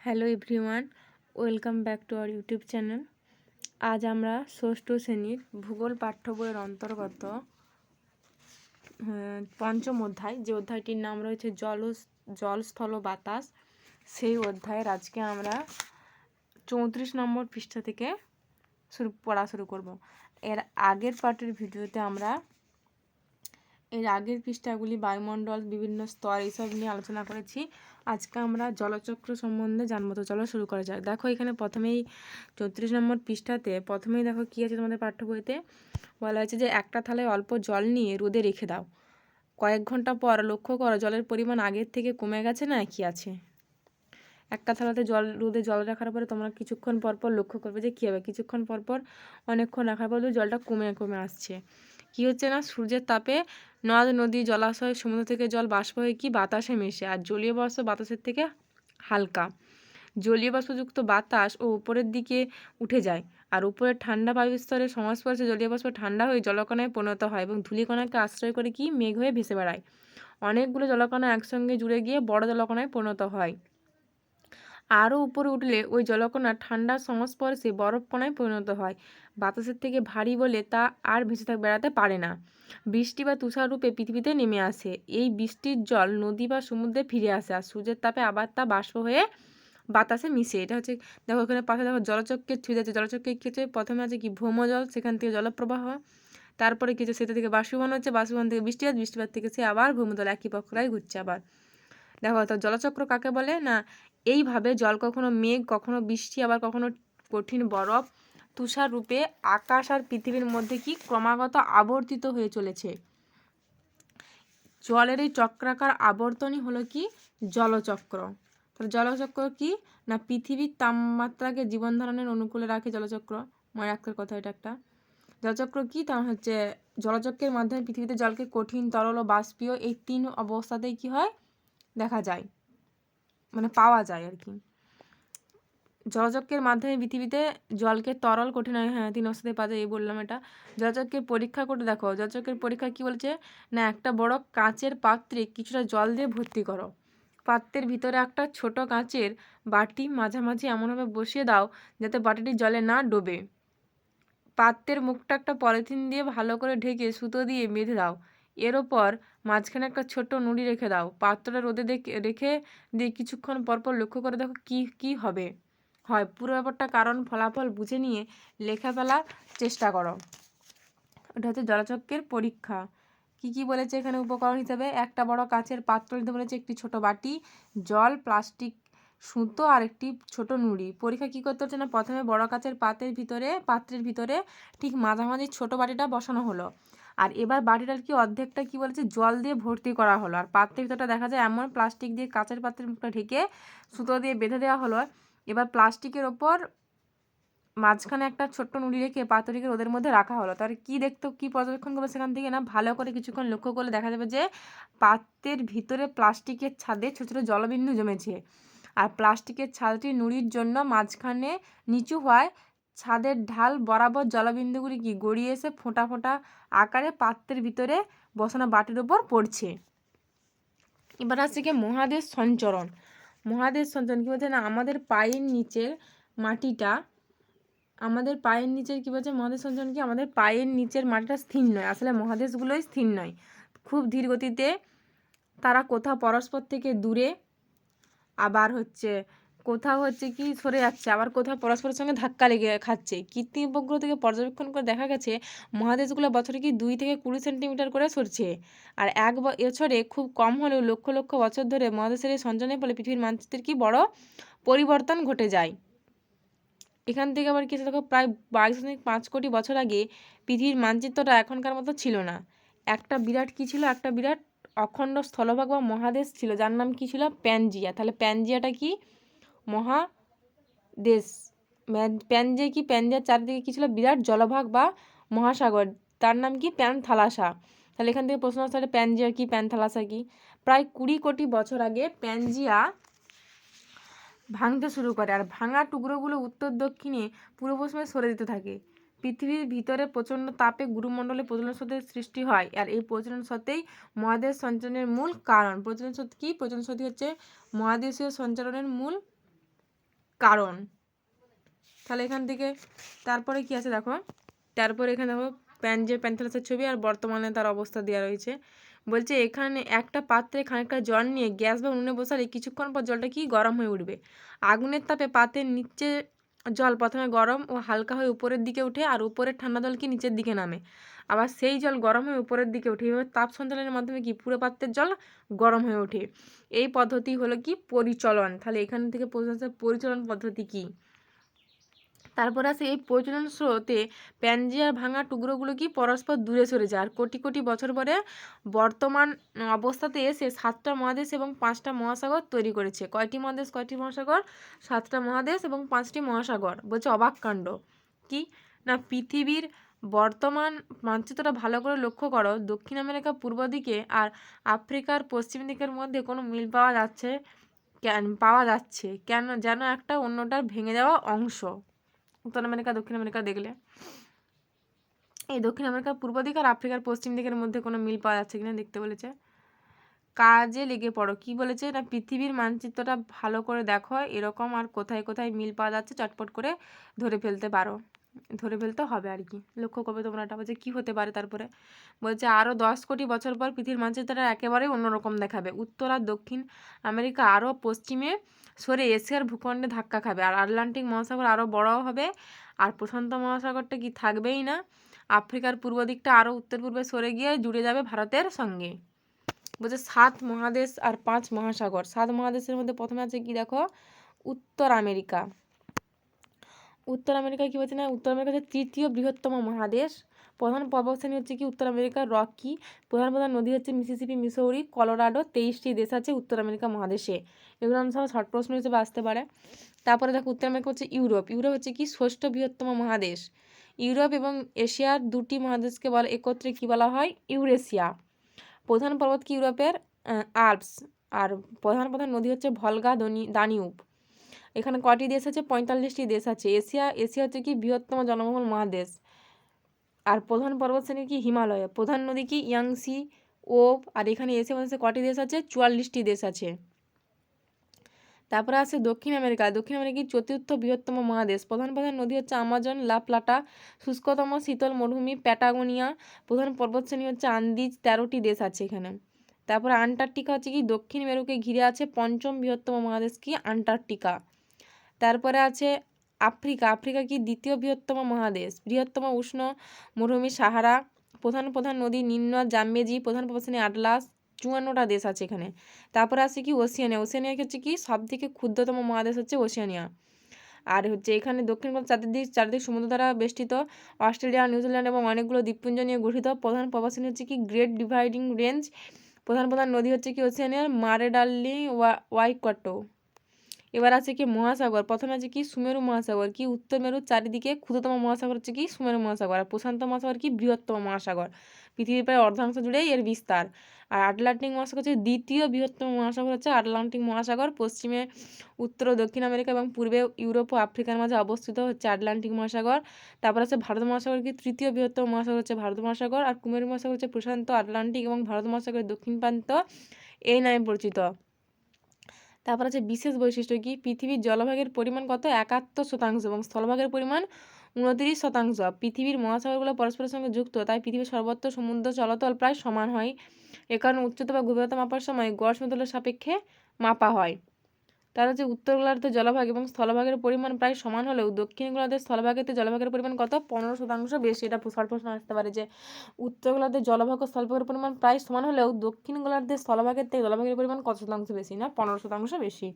Hello everyone, welcome back to our YouTube channel. আজ আমরা ষষ্ঠ শ্রেণীর ভূগোল পাঠ্য বইয়ের অন্তর্গত পঞ্চম অধ্যায়, যে অধ্যায়টির নাম রয়েছে জল স্থল বাতাস, সেই অধ্যায়ের আজকে আমরা 34 নম্বর পৃষ্ঠা থেকে পড়া শুরু করব। এর আগের পার্টের ভিডিওতে আমরা এর আগের পৃষ্ঠাগুলি বায়ুমণ্ডল, বিভিন্ন স্তর এইসব নিয়ে আলোচনা করেছি। আজকে আমরা জলচক্র সম্বন্ধে জানবো। তো চলো শুরু করা যাক। দেখো এখানে প্রথমেই 34 নম্বর পৃষ্ঠাতে প্রথমেই দেখো কী আছে তোমাদের পাঠ্য বইতে বলা হয়েছে যে একটা থালায় অল্প জল নিয়ে রোদে রেখে দাও। কয়েক ঘন্টা পর লক্ষ্য করো জলের পরিমাণ আগের থেকে কমে গেছে না একই আছে। একটা থালাতে রোদে জল রাখার পরে তোমরা কিছুক্ষণ পরপর লক্ষ্য করবে যে কী হবে, কিছুক্ষণ পরপর অনেকক্ষণ রাখার পর জলটা কমে কমে আসছে। কী হচ্ছে না, সূর্যের তাপে নদ নদী জলাশয় সমুদ্র থেকে জল বাষ্প হয়ে কি বাতাসে মেশে, আর জলীয় বাষ্প বাতাসের থেকে হালকা। জলীয় বাষ্পযুক্ত বাতাস ও উপরের দিকে উঠে যায়, আর উপরের ঠান্ডা বায়ুস্তরের সংস্পর্শে জলীয় বাষ্প ঠান্ডা হয়ে জলকণায় পরিণত হয় এবং ধূলিকণাকে আশ্রয় করে কি মেঘ হয়ে ভেসে বেড়ায়। অনেকগুলো জলকণা একসঙ্গে জুড়ে গিয়ে বড় জলকণায় পরিণত হয়। আরও উপরে উঠলে ওই জলকণা ঠান্ডার সংস্পর্শে বরফকণায় পরিণত হয়। বাতাসের থেকে ভারী বলে তা আর ভেসে বেড়াতে পারে না। বৃষ্টি বা তুষার রূপে পৃথিবীতে নেমে আসে। এই বৃষ্টির জল নদী বা সমুদ্রে ফিরে আসে, আর সূর্যের তাপে আবার তা বাষ্প হয়ে বাতাসে মিশে। এটা হচ্ছে, দেখো এখানে পাশে দেখো জলচক্রের ছুঁয়ে যাচ্ছে। জলচক্রের কী হচ্ছে, প্রথমে আছে কি ভৌমজল, সেখান থেকে জলপ্রবাহ, তারপরে কি হচ্ছে সেটা থেকে বাষ্পীভবন হচ্ছে, বাষ্পীভবন থেকে বৃষ্টিপাত, বৃষ্টিপাত থেকে সে আবার ভৌমজল একই পক্ষরাই ঘুরছে আবার। দেখো তো জলচক্র কাকে বলে না, এইভাবে জল কখনো মেঘ, কখনো বৃষ্টি, আবার কখনো কঠিন বরফ, তুষার রূপে আকাশ আর পৃথিবীর মধ্যে কি ক্রমাগত আবর্তিত হয়ে চলেছে। জলের এই চক্রাকার আবর্তনই হলো কি জলচক্র। তাহলে জলচক্র কি না, পৃথিবীর তাপমাত্রাকে জীবন ধারণের অনুকূলে রাখে জলচক্র। মনে রাখার কথা এটা একটা। জলচক্র কি, তা হচ্ছে জলচক্রের মাধ্যমে পৃথিবীতে জলকে কঠিন, তরল ও বাষ্পীয় এই তিন অবস্থাতেই কি হয় দেখা যায়, মানে পাওয়া যায় আর কি। জলচক্রের মাধ্যমে পৃথিবীতে জলকে তরল, কঠিন, হ্যাঁ তিন অবস্থাতে পাওয়া যায়, এই বললাম এটা। জলচক্রের পরীক্ষা করে দেখো, জলচক্রের পরীক্ষা কি বলছে না, একটা বড় কাঁচের পাত্রে কিছুটা জল দিয়ে ভর্তি করো। পাত্রের ভিতরে একটা ছোট কাঁচের বাটি মাঝামাঝি এমনভাবে বসিয়ে দাও যাতে বাটিটি জলে না ডোবে। পাত্রের মুখটা একটা পলিথিন দিয়ে ভালো করে ঢেকে সুতো দিয়ে বেঁধে দাও। এর ওপর মাঝখানে একটা ছোট্ট নুড়ি রেখে দাও। পাত্রটা রোদে রেখে দিয়ে কিছুক্ষণ পরপর লক্ষ্য করে দেখো কি হবে হয়। পুরো ব্যাপারটা কারণ ফলাফল বুঝে নিয়ে লেখা ফেলার চেষ্টা করো। এটা হচ্ছে জলচক্রের পরীক্ষা। কি বলেছে এখানে উপকরণ হিসেবে, একটা বড় কাচের পাত্র নিতে বলেছে, একটি ছোট বাটি, জল, প্লাস্টিক সুতো আর একটি ছোট নুড়ি। পরীক্ষা কি করতে হচ্ছে না, প্রথমে বড় কাচের পাত্রের ভিতরে ঠিক মাঝামাঝি ছোট বাটিটা বসানো হলো, আর এবার বাটিটার কি অর্ধেকটা কি বলেছে জল দিয়ে ভর্তি করা হলো, আর পাত্রের ভিতরটা দেখা যায় এমন প্লাস্টিক দিয়ে কাচের পাত্রের মুখটা ঢেকে সুতো দিয়ে বেঁধে দেওয়া হলো। এবার প্লাস্টিকের ওপর মাঝখানে একটা ছোট্ট নুড়ি রেখে পাত্রটিকে রোদের মধ্যে রাখা হলো। তার কি পর্যবেক্ষণ করবে সেখান থেকে না, ভালো করে কিছুক্ষণ লক্ষ্য করলে দেখা যাবে যে পাত্রের ভিতরে প্লাস্টিকের ছাদে ছোটো ছোটো জলবিন্দু জমেছে, আর প্লাস্টিকের ছাদটি নুড়ির জন্য মাঝখানে নিচু হওয়ায় ছাদের ঢাল বরাবর জলবিন্দুগুলি কি গড়িয়ে এসে ফোঁটা ফোঁটা আকারে পাত্রের ভিতরে বসানো বাটির ওপর পড়ছে। এবার আসছে কি মহাদেশ সঞ্চরণ। মহাদেশ সঞ্চরণ কী বলছে না, আমাদের পায়ের নিচের মাটিটা, আমাদের পায়ের নিচের কী বলছে মহাদেশ সঞ্চরণ কি, আমাদের পায়ের নিচের মাটিটা স্থির নয়, আসলে মহাদেশগুলোই স্থির নয়, খুব ধীর গতিতে তারা কোথাও পরস্পর থেকে দূরে, আবার হচ্ছে কোথাও হচ্ছে কি সরে যাচ্ছে, আবার কোথাও পরস্পরের সঙ্গে ধাক্কা লেগে খাচ্ছে। কৃত্রিম উপগ্রহ থেকে পর্যবেক্ষণ করে দেখা গেছে মহাদেশগুলো বছরে কি 2 থেকে 20 সেন্টিমিটার করে সরছে, আর এক বছরে খুব কম হলেও লক্ষ লক্ষ বছর ধরে মহাদেশের এই সঞ্চরণের ফলে পৃথিবীর মানচিত্রের কি বড় পরিবর্তন ঘটে যায়। এখান থেকে আবার কিছু দেখো, প্রায় 22.5 কোটি বছর আগে পৃথিবীর মানচিত্রটা এখনকার মতো ছিল না। একটা বিরাট কি ছিল, একটা বিরাট অখণ্ড স্থলভাগ বা মহাদেশ ছিল, যার নাম কি ছিল প্যানজিয়া। তাহলে প্যানজিয়াটা কি মহাদেশ, প্যানজিয়া কি, প্যানজিয়ার চারিদিকে কি ছিল বিরাট জলভাগ বা মহাসাগর, তার নাম কি প্যানথালাসা। তাহলে এখান থেকে প্রশ্ন আসলে প্যানজিয়া কি, প্যানথালাসা কি। প্রায় 20 কোটি বছর আগে প্যানজিয়া ভাঙতে শুরু করে, আর ভাঙা টুকরোগুলো উত্তর দক্ষিণে পূর্ব পশ্চিমে সরে যেতে থাকে। পৃথিবীর ভিতরে প্রচণ্ড তাপে গুরুমণ্ডলে প্রচলন স্রোতের সৃষ্টি হয়, আর এই প্রচলন স্রোতেই মহাদেশ সঞ্চরণের মূল কারণ। প্রচলন স্রোত কি, প্রচলন স্রোতই হচ্ছে মহাদেশীয় সঞ্চালনের মূল কারণ। তাহলে এখান থেকে তারপরে কি আছে দেখো, তারপরে এখানে দেখো প্যান্থেলাসের ছবি আর বর্তমানে তার অবস্থা দেওয়া রয়েছে। বলছে এখানে একটা পাত্রে খানিকটা জল নিয়ে গ্যাস বা উনুনে বসালে কিছুক্ষণ পর জলটা কি গরম হয়ে উঠবে। আগুনের তাপে পাত্রের নিচে জল প্রথমে গরম ও হালকা হয়ে উপরের দিকে ওঠে আর উপরের ঠান্ডা জল কি নিচের দিকে নামে, আবার সেই জল গরম হয়ে উপরের দিকে ওঠে। এভাবে তাপ সঞ্চালনের মাধ্যমে কি পুরো পাত্রের জল গরম হয়ে ওঠে। এই পদ্ধতি হলো কি পরিচলন। তাহলে এখান থেকে প্রশ্ন আসছে পরিচলন পদ্ধতি কি। তারপর আছে এই পরিচলন স্রোতে প্যানজিয়ার ভাঙা টুকরোগুলো কি পরস্পর দূরে সরে যায় আর কোটি কোটি বছর পরে বর্তমান অবস্থাতে এসে 7টা মহাদেশ এবং 5টা মহাসাগর তৈরি করেছে। কয়টি মহাদেশ, কয়টি মহাসাগর? 7টা মহাদেশ এবং 5টি মহাসাগর। বলছে অবাক কাণ্ড কি না, পৃথিবীর বর্তমান মানচিত্রটা ভালো করে লক্ষ্য করো। দক্ষিণ আমেরিকা পূর্ব দিকে আর আফ্রিকার পশ্চিম দিকের মধ্যে কোনো মিল পাওয়া যাচ্ছে কেন, যেন একটা অন্যটার ভেঙে যাওয়া অংশ। উত্তর আমেরিকা দক্ষিণ আমেরিকা দেখলে এই দক্ষিণ আমেরিকার পূর্ব দিক আর আফ্রিকার পশ্চিম দিকের মধ্যে কোনো মিল পাওয়া যাচ্ছে কিনা দেখতে বলেছে। কাজে লেগে পড়ো। কি বলেছে না, পৃথিবীর মানচিত্রটা ভালো করে দেখো, এরকম আর কোথায় কোথায় মিল পাওয়া যাচ্ছে চটপট করে ধরে ফেলতে পারো, ধরে ফেলতে হবে আর কি, লক্ষ্য করবে তোমরা। এটা বলছে কী হতে পারে। তারপরে বলছে আরও 10 কোটি বছর পর পৃথিবীর মানচিত্রটা একেবারেই অন্যরকম দেখাবে। উত্তর আর দক্ষিণ আমেরিকা আরও পশ্চিমে সরে এশিয়ার ভূখণ্ডে ধাক্কা খাবে আর আটলান্টিক মহাসাগর আরও বড় হবে আর প্রশান্ত মহাসাগরটা কি থাকবেই না। আফ্রিকার পূর্ব দিকটা আরও উত্তর পূর্বে সরে গিয়ে জুড়ে যাবে ভারতের সঙ্গে। বলছে 7 মহাদেশ আর 5 মহাসাগর। 7 মহাদেশের মধ্যে প্রথমে আছে কি দেখো, উত্তর আমেরিকা। উত্তর আমেরিকায় কী বলছে না, উত্তর আমেরিকা হচ্ছে তৃতীয় বৃহত্তম মহাদেশ। প্রধান পর্বতশ্রেণী হচ্ছে কি উত্তর আমেরিকার রকি। প্রধান প্রধান নদী হচ্ছে মিসিসিপি, মিসৌরি, কলোরাডো। 23টি দেশ আছে উত্তর আমেরিকা মহাদেশে। এগুলো সব শর্ট প্রশ্ন হিসেবে আসতে পারে। তারপরে দেখো উত্তর আমেরিকা হচ্ছে ইউরোপ। ইউরোপ হচ্ছে কি ষষ্ঠ বৃহত্তম মহাদেশ। ইউরোপ এবং এশিয়ার দুটি মহাদেশকে বলে একত্রে কি বলা হয়, ইউরেশিয়া। প্রধান পর্বত কি ইউরোপের, আল্পস। আর প্রধান প্রধান নদী হচ্ছে ভলগা, দানিউব। এখানে কটি দেশ আছে, 45টি দেশ আছে। এশিয়া হচ্ছে কি বৃহত্তম জনবহুল মহাদেশ। আর প্রধান পর্বতশ্রেণী কি হিমালয়। প্রধান নদী কি ইয়াংসি, ওব। আর এখানে এশিয়া মহাদেশে কটি দেশ আছে, 44টি দেশ আছে। তারপরে আছে দক্ষিণ আমেরিকা। দক্ষিণ আমেরিকা চতুর্থ বৃহত্তম মহাদেশ। প্রধান প্রধান নদী হচ্ছে আমাজন, লা প্লাটা। শুষ্কতম শীতল মরুভূমি প্যাটাগোনিয়া। প্রধান পর্বতশ্রেণী হচ্ছে আন্দিজ। 13টি দেশ আছে এখানে। তারপরে আন্টার্কটিকা হচ্ছে কি দক্ষিণ মেরুকে ঘিরে আছে পঞ্চম বৃহত্তম মহাদেশ কি আন্টার্কটিকা। তারপরে আছে আফ্রিকা। আফ্রিকা কি দ্বিতীয় বৃহত্তম মহাদেশ। বৃহত্তম উষ্ণ মরুভূমি সাহারা। প্রধান প্রধান নদী নীল নদ, জাম্বেজি। প্রধান পর্বতশ্রেণী আটলাস। 54টা দেশ আছে এখানে। তারপরে আছে কি ওশিয়ানিয়া। ওশিয়ানিয়া হচ্ছে কি সবথেকে ক্ষুদ্রতম মহাদেশ হচ্ছে ওশিয়ানিয়া। আর হচ্ছে এখানে দক্ষিণ চারদিক সমুদ্র দ্বারা বেষ্টিত। অস্ট্রেলিয়া, নিউজিল্যান্ড এবং অনেকগুলো দ্বীপপুঞ্জ নিয়ে গঠিত। প্রধান পর্বতশ্রেণী হচ্ছে কি গ্রেট ডিভাইডিং রেঞ্জ। প্রধান প্রধান নদী হচ্ছে কি ওশিয়ানিয়ার মারে, ডার্লি, ওয়াইকাটো। এবার আছে কি মহাসাগর। প্রথমে আছে কি সুমেরু মহাসাগর, কি উত্তর মেরুর চারিদিকে ক্ষুদ্রতম মহাসাগর হচ্ছে কি সুমেরু মহাসাগর। আর প্রশান্ত মহাসাগর কি বৃহত্তম মহাসাগর, পৃথিবীর প্রায় অর্ধাংশ জুড়েই এর বিস্তার। আর আটলান্টিক মহাসাগর হচ্ছে দ্বিতীয় বৃহত্তম মহাসাগর হচ্ছে আটলান্টিক মহাসাগর। পশ্চিমে উত্তর ও দক্ষিণ আমেরিকা এবং পূর্বে ইউরোপ ও আফ্রিকার মাঝে অবস্থিত হচ্ছে আটলান্টিক মহাসাগর। তারপর আছে ভারত মহাসাগর, কি তৃতীয় বৃহত্তম মহাসাগর হচ্ছে ভারত মহাসাগর। আর কুমেরু মহাসাগর হচ্ছে প্রশান্ত, আটলান্টিক এবং ভারত মহাসাগরের দক্ষিণ প্রান্ত, এই নামে পরিচিত। তারপর আছে বিশেষ বৈশিষ্ট্য কি, পৃথিবীর জলভাগের পরিমাণ কত, 71% এবং স্থলভাগের পরিমাণ 29%। পৃথিবীর মহাসাগরগুলো পরস্পরের সঙ্গে যুক্ত, তাই পৃথিবীর সর্বত্র সমুদ্র জলতল প্রায় সমান হয়। এ কারণে উচ্চতা বা গভীরতা মাপার সময় গড় সমতলের সাপেক্ষে মাপা হয়। তার হচ্ছে উত্তর গোলার্ধে জলভাগ এবং স্থলভাগের পরিমাণ প্রায় সমান হলেও দক্ষিণ গোলার্ধের স্থলভাগেতে জলভাগের পরিমাণ কত, 15% বেশি। এটা শর্ট প্রশ্ন আসতে পারে যে উত্তর গোলার্ধের জলভাগ ও স্থলভাগের পরিমাণ প্রায় সমান হলেও দক্ষিণ গোলার্ধের স্থলভাগের থেকে জলভাগের পরিমাণ কত শতাংশ বেশি, না 15% বেশি।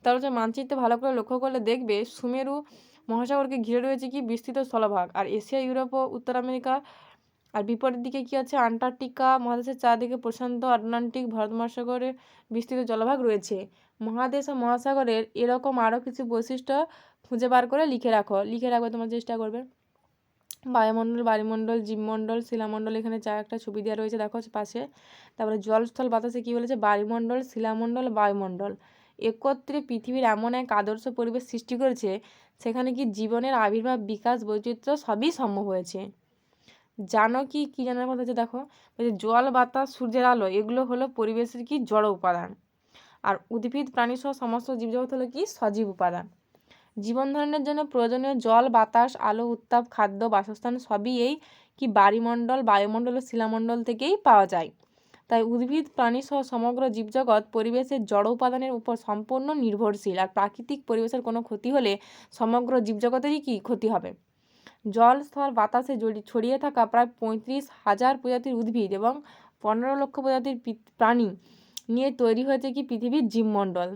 তার হচ্ছে মানচিত্রে ভালো করে লক্ষ্য করলে দেখবে সুমেরু মহাসাগরকে ঘিরে রয়েছে কি বিস্তৃত স্থলভাগ। আর এশিয়া, ইউরোপ ও উত্তর আমেরিকা। আর বিপরীত দিকে কি আছে, আন্টার্কটিকা মহাদেশের চারদিকে প্রশান্ত, আটলান্টিক, ভারত মহাসাগরে বিস্তৃত জলভাগ রয়েছে। মহাদেশ ও মহাসাগরের এরকম আরও কিছু বৈশিষ্ট্য খুঁজে বার করে লিখে রাখবে তোমার চেষ্টা করবে। বায়ুমণ্ডল, জীবমণ্ডল, শিলামণ্ডল। এখানে একটা ছবি দেওয়া রয়েছে দেখো পাশে। তারপরে জলস্থল বাতাসে কী বলেছে, বায়ুমণ্ডল, শিলামণ্ডল, বায়ুমণ্ডল একত্রে পৃথিবীর এমন এক আদর্শ পরিবেশ সৃষ্টি করেছে সেখানে কি জীবনের আবির্ভাব, বিকাশ, বৈচিত্র্য সবই সম্ভব হয়েছে। জানো কি জানার কথা হচ্ছে দেখো, জল, বাতাস, সূর্যের আলো এগুলো হলো পরিবেশের কি জড় উপাদান। আর উদ্ভিদ, প্রাণী সহ সমস্ত জীবজগৎ হলো কি সজীব উপাদান। জীবন ধারণের জন্য প্রয়োজনীয় জল, বাতাস, আলো, উত্তাপ, খাদ্য, বাসস্থান সবই এই বায়ুমণ্ডল ও শিলামণ্ডল থেকেই পাওয়া যায়। তাই উদ্ভিদ, প্রাণী সহ সমগ্র জীবজগৎ পরিবেশের জড় উপাদানের উপর সম্পূর্ণ নির্ভরশীল। আর প্রাকৃতিক পরিবেশের কোনো ক্ষতি হলে সমগ্র জীবজগতেরই ক্ষতি হবে। জল, স্থল, বাতাসে ছড়িয়ে থাকা প্রায় 35,000 প্রজাতির উদ্ভিদ এবং 15 লক্ষ প্রজাতির প্রাণী নিয়ে তৈরি হয়েছে পৃথিবীর জীবমণ্ডল।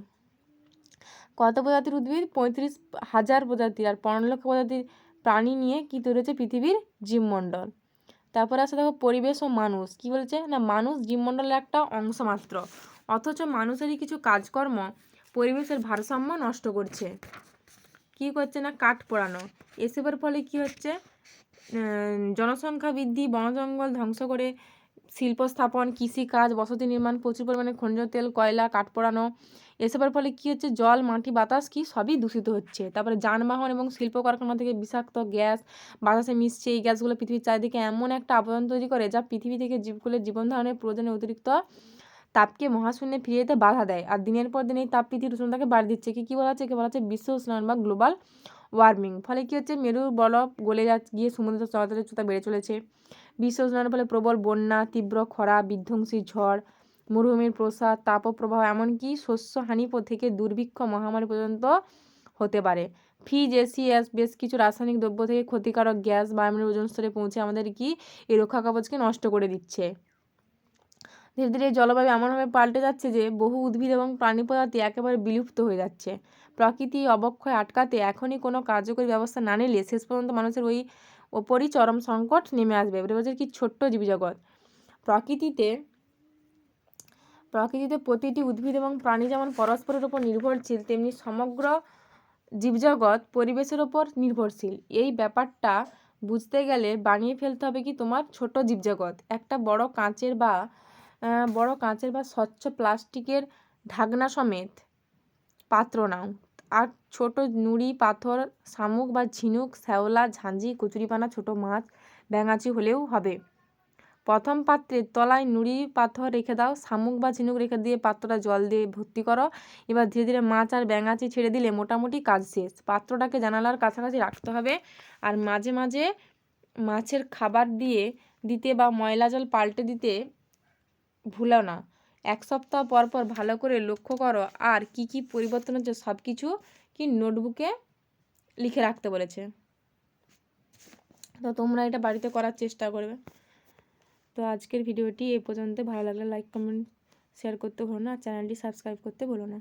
কত প্রজাতির উদ্ভিদ? 35,000 প্রজাতির আর 15 লক্ষ প্রজাতির প্রাণী নিয়ে তৈরি হয়েছে পৃথিবীর জীবমণ্ডল। তারপরে আসলে দেখো পরিবেশ ও মানুষ। কি বলছে না, মানুষ জীবমণ্ডলের একটা অংশ মাত্র, অথচ মানুষেরই কিছু কাজকর্ম পরিবেশের ভারসাম্য নষ্ট করছে। কি করছে না, কাঠ পোড়ানো। এসবের ফলে কি হচ্ছে, জনসংখ্যা বৃদ্ধি, বনজঙ্গল ধ্বংস করে শিল্প স্থাপন, কৃষিকাজ, বসতি নির্মাণ, প্রচুর পরিমাণে খনিজ তেল, কয়লা, কাঠ পোড়ানো, এসবের ফলে কি হচ্ছে, জল, মাটি, বাতাস সবই দূষিত হচ্ছে। তারপরে যানবাহন এবং শিল্প কারখানা থেকে বিষাক্ত গ্যাস বাতাসে মিশছে। এই গ্যাসগুলো পৃথিবীর চারিদিকে এমন একটা আবরণ তৈরি করে যা পৃথিবী থেকে জীবকুলের জীবন ধারণের প্রয়োজনে অতিরিক্ত তাপকে মহাশূন্যে ফিরিয়ে যেতে বাধা দেয়। আর দিনের পর দিন এই তাপ পৃথিবীর উষ্ণতাকে বাড়িয়ে দিচ্ছে। কি বলা হচ্ছে? বলা হচ্ছে বিশ্ব উষ্ণায়ন বা গ্লোবাল ওয়ার্মিং। ফলে কি হচ্ছে, মেরুর বরফ গলে গিয়ে সমুদ্র জলস্তরের উচ্চতা বেড়ে চলেছে। বিশ্ব উষ্ণায়নের ফলে প্রবল বন্যা, তীব্র খরা, বিধ্বংসী ঝড়, মরুভূমির প্রসার, তাপপ্রবাহ, এমনকি শস্যহানি থেকে দুর্ভিক্ষ, মহামারী পর্যন্ত হতে পারে। ফিজ বেশ কিছু রাসায়নিক দ্রব্য থেকে ক্ষতিকারক গ্যাস বায়ুমণ্ডলের ওজোন স্তরে পৌঁছে আমাদের এই রক্ষা কবচকে নষ্ট করে দিচ্ছে। ধীরে ধীরে জলবায়ু এমনভাবে পাল্টে যাচ্ছে যে বহু উদ্ভিদ এবং প্রাণী প্রজাতি একেবারে বিলুপ্ত হয়ে যাচ্ছে। প্রকৃতি অবক্ষয় আটকাতে এখনই কোনো কার্যকরী ব্যবস্থা না নিলে শেষ পর্যন্ত মানুষের ওপরই চরম সংকট নেমে আসবে। এটা হচ্ছে ছোট্ট জীবজগৎ। প্রকৃতিতে প্রতিটি উদ্ভিদ এবং প্রাণী যেমন পরস্পরের উপর নির্ভরশীল, তেমনি সমগ্র জীবজগৎ পরিবেশের ওপর নির্ভরশীল। এই ব্যাপারটা বুঝতে গেলে বানিয়ে ফেলতে হবে তোমার ছোট জীবজগৎ। একটা বড় কাঁচের বা স্বচ্ছ প্লাস্টিকের ঢাকনা সমেত পাত্র নাও, আর ছোট নুড়ি, পাথর, শামুক বা ঝিনুক, শ্যাওলা, ঝাঁঝি, কচুরিপানা, ছোট মাছ, ব্যাঙাচি হলেও হবে। প্রথম পাত্রের তলায় নুড়ি পাথর রেখে দাও, শামুক বা ঝিনুক রেখে দিয়ে পাত্রটা জল দিয়ে ভর্তি করো। এবার ধীরে ধীরে মাছ আর ব্যাঙাচি ছেড়ে দিলে মোটামুটি কাজ শেষ। পাত্রটাকে জানালার কাছাকাছি রাখতে হবে, আর মাঝে মাঝে মাছের খাবার দিতে বা ময়লা জল পাল্টে দিতে ভুলো না। 1 সপ্তাহ পর পর ভালো করে লক্ষ্য করো, আর কি পরিবর্তন হচ্ছে সব কিছু নোটবুকে লিখে রাখতে বলেছে। তো তোমরা এটা বাড়িতে করার চেষ্টা করবে। তো আজকের ভিডিওটি এই পর্যন্ত। ভালো লাগলে লাইক, কমেন্ট, শেয়ার করতে ভুলো না, আর চ্যানেলটি সাবস্ক্রাইব করতে ভুলো না।